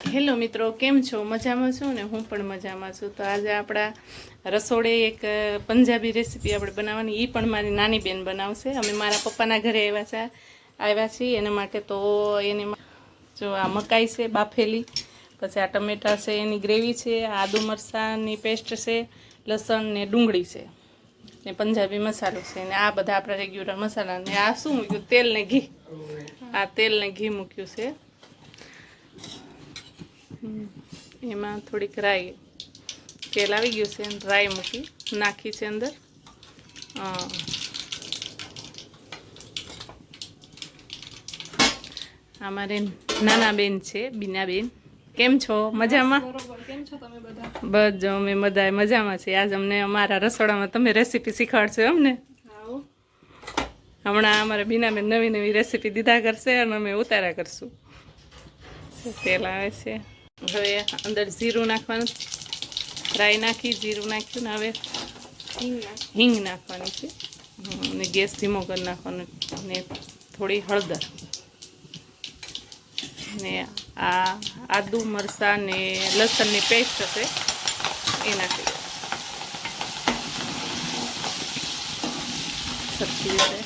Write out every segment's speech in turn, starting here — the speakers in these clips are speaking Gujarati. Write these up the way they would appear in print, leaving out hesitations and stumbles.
હેલો મિત્રો, કેમ છો? મજામાં છો ને? હું પણ મજામાં છું. તો આજે આપણા રસોડે એક પંજાબી રેસીપી આપણે બનાવવાની, એ પણ મારી નાની બેન બનાવશે. અમે મારા પપ્પાના ઘરે આવ્યા છીએ એના માટે. તો એને જો આ મકાઈ છે બાફેલી, પછી આ ટમેટા છે એની ગ્રેવી છે, આદુ મરચાંની પેસ્ટ છે, લસણ ને ડુંગળી છે ને પંજાબી મસાલો છે ને આ બધા આપણા રેગ્યુલર મસાલા. ને આ શું મૂક્યું? તેલ ને ઘી. આ તેલ ને ઘી મૂક્યું છે. એમાં થોડીક રાઈ, તેલ આવી ગયું છે, રાઈ મૂકી નાખી છે અંદર. અમારે નાના બેન છે, બીના બેન. કેમ છો? મજામાં? બસ જો અમે બધા મજામાં છીએ. આજ અમને અમારા રસોડામાં તમે રેસીપી શીખવાડશો અમને. હમણાં અમારે બીના બેન નવી નવી રેસીપી દીધા કરશે અને અમે ઉતાર્યા કરશું. તેલ આવે છે. હવે અંદર જીરું નાખવાનું, રાઈ નાખી, જીરું નાખ્યું ને હવે હિંગ નાખવાની છે ને ગેસ ધીમો કરી નાખવાનો ને થોડી હળદર ને આ આદુ મરચાં ને લસણની પેસ્ટ છે એ નાખી સરખી રીતે.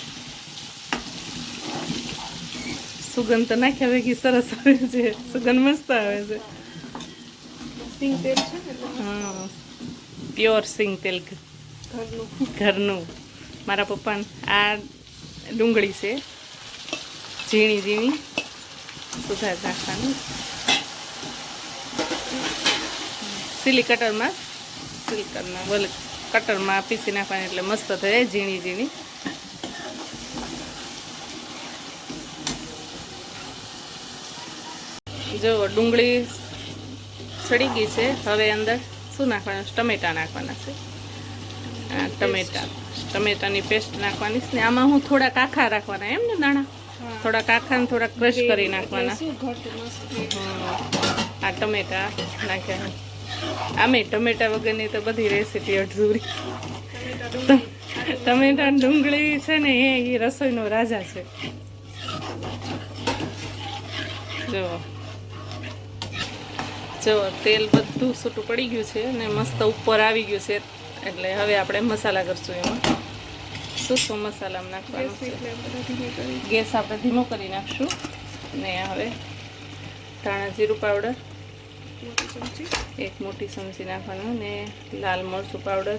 સુગંધ તો નાખ્યા ભેગી સરસ આવે છે, સુગંધ મસ્ત આવે છે. સિંગ તેલ છે ને? હા, પ્યોર સિંગ તેલ ઘરનું. મારા પપ્પાને આ ડુંગળી છે ઝીણી ઝીણી સુધાર નાખવાની. સીલી કટરમાં કટરમાં પીસી નાખવાની એટલે મસ્ત થઈ જાય, ઝીણી ઝીણી. જો ડુંગળી સડી ગઈ છે. હવે અંદર શું નાખવાનું? ટમેટા નાખવાના છે. ટમેટાની પેસ્ટ નાખવાની છે ને આમાં હું થોડાક આખા રાખવાના, એમ ને દાણા? થોડાક આખા ને થોડાક ક્રશ કરી નાખવાના. આ ટમેટા નાખ્યા. આમે ટમેટા વગરની તો બધી રેસીપી અધૂરી. ટમેટા ડુંગળી છે ને એ રસોઈનો રાજા છે. જો તેલ બધું છૂટું પડી ગયું છે અને મસ્ત ઉપર આવી ગયું છે. એટલે હવે આપણે મસાલા કરશું. એમાં શું મસાલામાં નાખવાનું છે? ગેસ આપણે ધીમો કરી નાખશું ને હવે ધાણા જીરું પાવડર 1 મોટી ચમચી નાખવાનું ને લાલ મરચું પાવડર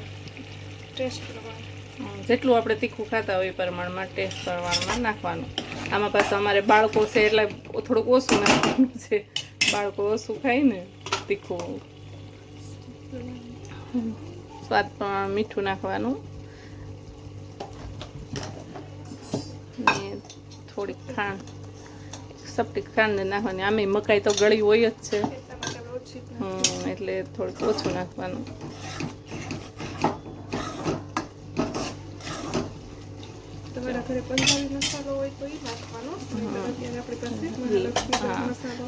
જેટલું આપણે તીખું ખાતા હોય એ પ્રમાણમાં, ટેસ્ટ પ્રમાણમાં નાખવાનું. આમાં પાછું અમારે બાળકો છે એટલે થોડુંક ઓછું નાખવાનું છે. બાળકો ઓછું ખાય ને તીખું. સ્વાદ પ્રમાણે મીઠું નાખવાનું ને થોડીક ખાંડ, સપટી ખાંડ નાખવાની. આમે મકાઈ તો ગળી હોય જ છે એટલે થોડુંક ઓછું નાખવાનું.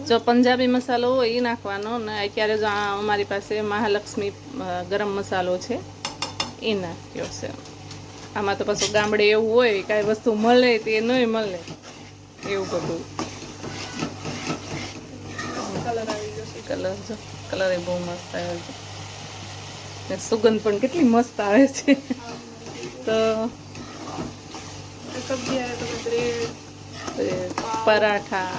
જો પંજાબી મસાલો હોય એ નાખવાનો ને અત્યારે જો અમારી પાસે મહાલક્ષ્મી ગરમ મસાલો છે એ નાખ્યો છે. આમાં તો પાછું ગામડે એવું હોય કાંઈ વસ્તુ મળે તે નહીં મળે એવું બધું. કલર એ બહુ મસ્ત આવે છે ને સુગંધ પણ કેટલી મસ્ત આવે છે. તો પરાઠા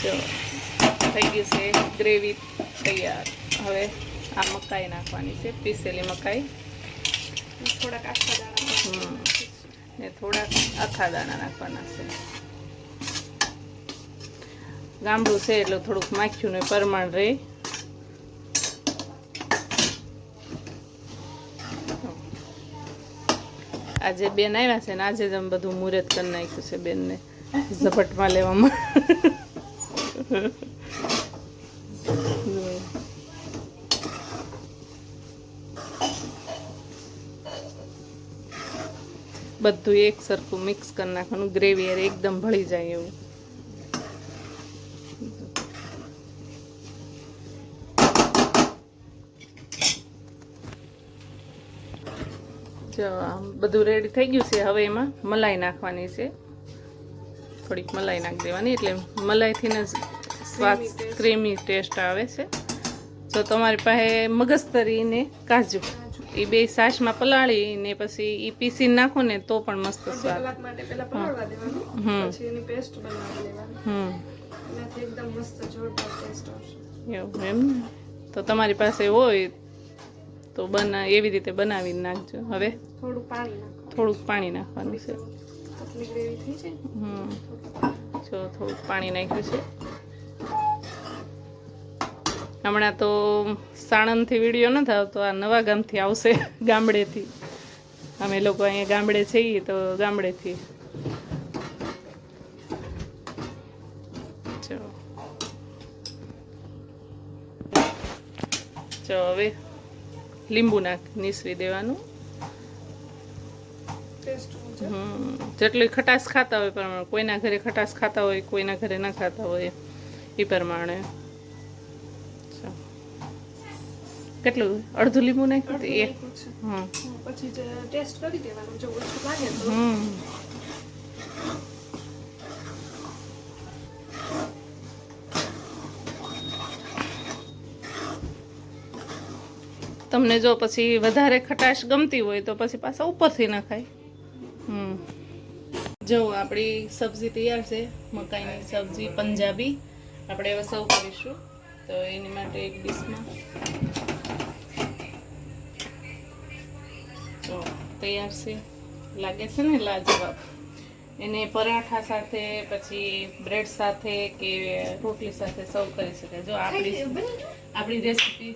જો થઈ ગયું છે, ગ્રેવી તૈયાર. હવે આ મકાઈ નાખવાની છે, પીસેલી મકાઈ થોડાક આખા દાણા ને થોડાક આખા દાણા નાખવાના છે. ગામડું છે એટલે થોડુંક માખ્યું ને પ્રમાણ રહે. આજે બેન આવ્યા છે ને આજે જ અમે બધું મુહૂર્ત કરી નાખ્યું છે બેનને ઝપટમાં લેવામાં. બધું એક સરખું મિક્સ કરી નાખવાનું, ગ્રેવી એકદમ ભળી જાય એવું. જો આમ બધું રેડી થઈ ગયું છે. હવે એમાં મલાઈ નાખવાની છે, થોડીક મલાઈ નાખી દેવાની, એટલે મલાઈથી ને સ્વાદ ક્રીમી ટેસ્ટ આવે છે. જો તમારી પાસે મગજતરી ને કાજુ એ બે છાશમાં પલાળી ને પછી એ પીસી નાખો ને તો પણ મસ્ત સ્વાદ. કલાક માટે પહેલા પલાળવા દેવાનું, પછી એની પેસ્ટ બનાવી લેવાની. એનાથી એકદમ મસ્ત જોરદાર ટેસ્ટ આવશે. એવું એમ ને? તો તમારી પાસે હોય તો એવી રીતે બનાવીને નાખજો. હવે થોડુંક પાણી નાખવાનું છે. પતલી ગ્રેવી થઈ છે. જો થોડુંક પાણી નાખ્યું છે. હમણાં તો સાણંદથી વિડીયો નથી આવતો, આ નવા ગામથી આવશે, ગામડેથી. અમે લોકો અહીંયા ગામડે છીએ તો ગામડેથી. જો હવે લીંબુ નીસવી દેવાનું. જેટલી ખટાશ ખાતા હોય પ્રમાણે, કોઈના ઘરે ખટાશ ખાતા હોય, કોઈના ઘરે ના ખાતા હોય એ પ્રમાણે. કેટલું? અડધું લીંબુ નાખ્યું હતું? પછી ટેસ્ટ કરી દેવાનું, જો ઓછું લાગે તો. તમને જો પછી વધારે ખટાશ ગમતી હોય તો પછી પાછા ઉપરથી નખાય. જો આપણી સબ્જી તૈયાર છે, મકાઈની સબ્જી પંજાબી. આપણે હવે સર્વ કરીશું. તો એની માટે એક ડીશમાં જો તૈયાર છે. લાગે છે ને લાજવાબ. એને પરાઠા સાથે, પછી બ્રેડ સાથે કે રોટલી સાથે સર્વ કરી શકાય. જો આપણી રેસીપી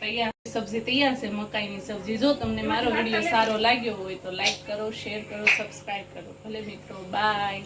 તૈયાર, સબ્જી તૈયાર છે, મકાઈની સબ્જી. જો તમને મારો વિડીયો સારો લાગ્યો હોય તો લાઈક કરો, શેર કરો, સબસ્ક્રાઈબ કરો. ભલે મિત્રો, બાય.